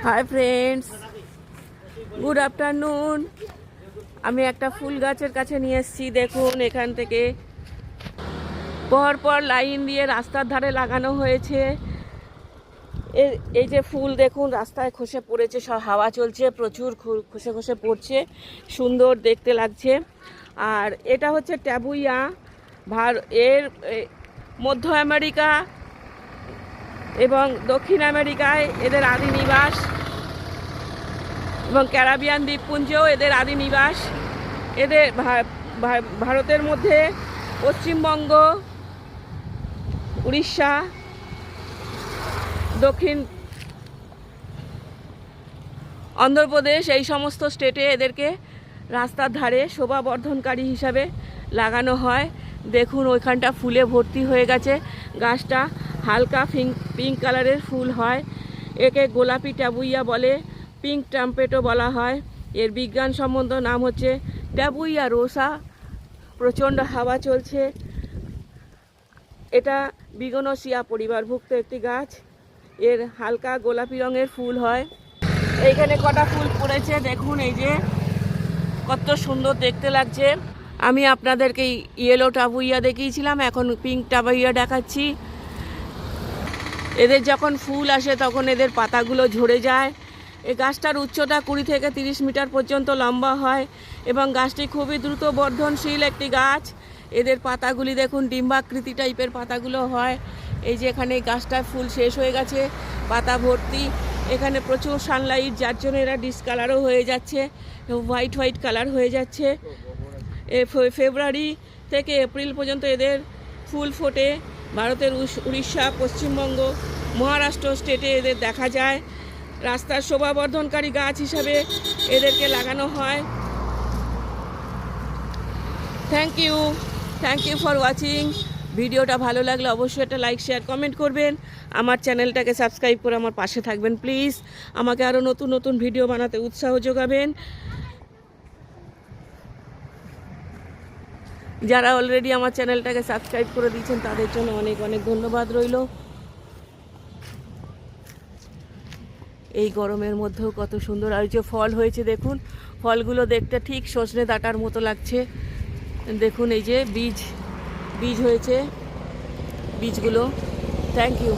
Hi friends, good afternoon. আমি একটা ফুল গাছের কাছে নিয়ে এসেছি। দেখুন, এখান থেকে পর লাইন দিয়ে রাস্তার ধারে লাগানো হয়েছে। এই যে ফুল দেখুন, রাস্তায় খসে পড়েছে, সব হাওয়া চলছে, প্রচুর খসে খসে পড়ছে, সুন্দর দেখতে লাগছে। আর এটা হচ্ছে ট্যাবুইয়া। এর মধ্য আমেরিকা এবং দক্ষিণ আমেরিকায় এদের আদি নিবাস, এবং ক্যারাবিয়ান দ্বীপপুঞ্জেও এদের আদি নিবাস। এদের ভারতের মধ্যে পশ্চিমবঙ্গ, উড়িষ্যা, দক্ষিণ অন্ধ্রপ্রদেশ, এই সমস্ত স্টেটে এদেরকে রাস্তার ধারে শোভাবর্ধনকারী হিসাবে লাগানো হয়। দেখুন, ওইখানটা ফুলে ভর্তি হয়ে গেছে। গাছটা হালকা পিঙ্ক কালারের ফুল হয়। একে গোলাপি ট্যাবুইয়া বলে, পিঙ্ক ট্রাম্পেটও বলা হয়। এর বিজ্ঞানসম্মত নাম হচ্ছে ট্যাবুইয়া রোসা। প্রচণ্ড হাওয়া চলছে। এটা বিগনোসিয়া পরিবারভুক্ত একটি গাছ। এর হালকা গোলাপি রঙের ফুল হয়। এইখানে কটা ফুল পড়েছে দেখুন, এই যে কত সুন্দর দেখতে লাগছে। আমি আপনাদেরকে ইয়েলো ট্যাবুইয়া দেখিয়েছিলাম, এখন পিঙ্ক ট্যাবুইয়া দেখাচ্ছি। এদের যখন ফুল আসে তখন এদের পাতাগুলো ঝরে যায়। এই গাছটার উচ্চতা 20 থেকে 30 মিটার পর্যন্ত লম্বা হয় এবং গাছটি খুবই দ্রুত বর্ধনশীল একটি গাছ। এদের পাতাগুলি দেখুন, ডিম্বাকৃতি টাইপের পাতাগুলো হয়। এই যে এখানে গাছটার ফুল শেষ হয়ে গেছে, পাতা ভর্তি। এখানে প্রচুর সানলাইট, যার জন্য এরা ডিসকালারও হয়ে যাচ্ছে, হোয়াইট কালার হয়ে যাচ্ছে। ফেব্রুয়ারি থেকে এপ্রিল পর্যন্ত এদের ফুল ফোটে। ভারতের উড়িষ্যা, পশ্চিমবঙ্গ, মহারাষ্ট্র স্টেটে এদের দেখা যায়। রাস্তার শোভাবর্ধনকারী গাছ হিসাবে এদেরকে লাগানো হয়। Thank you for watching. ভিডিওটা ভালো লাগলে অবশ্যই একটা লাইক, শেয়ার, কমেন্ট করবেন। আমার চ্যানেলটাকে সাবস্ক্রাইব করে আমার পাশে থাকবেন প্লিজ। আমাকে আরও নতুন ভিডিও বানাতে উৎসাহ যোগাবেন। যারা অলরেডি আমার চ্যানেলটাকে সাবস্ক্রাইব করে দিয়েছেন তাদের জন্য অনেক ধন্যবাদ রইল। এই গরমের মধ্যেও কত সুন্দর আর যে ফল হয়েছে দেখুন, ফলগুলো দেখতে ঠিক সজনে ডাঁটার মতো লাগছে। দেখুন, এই যে বীজ হয়েছে, বীজগুলো। Thank you.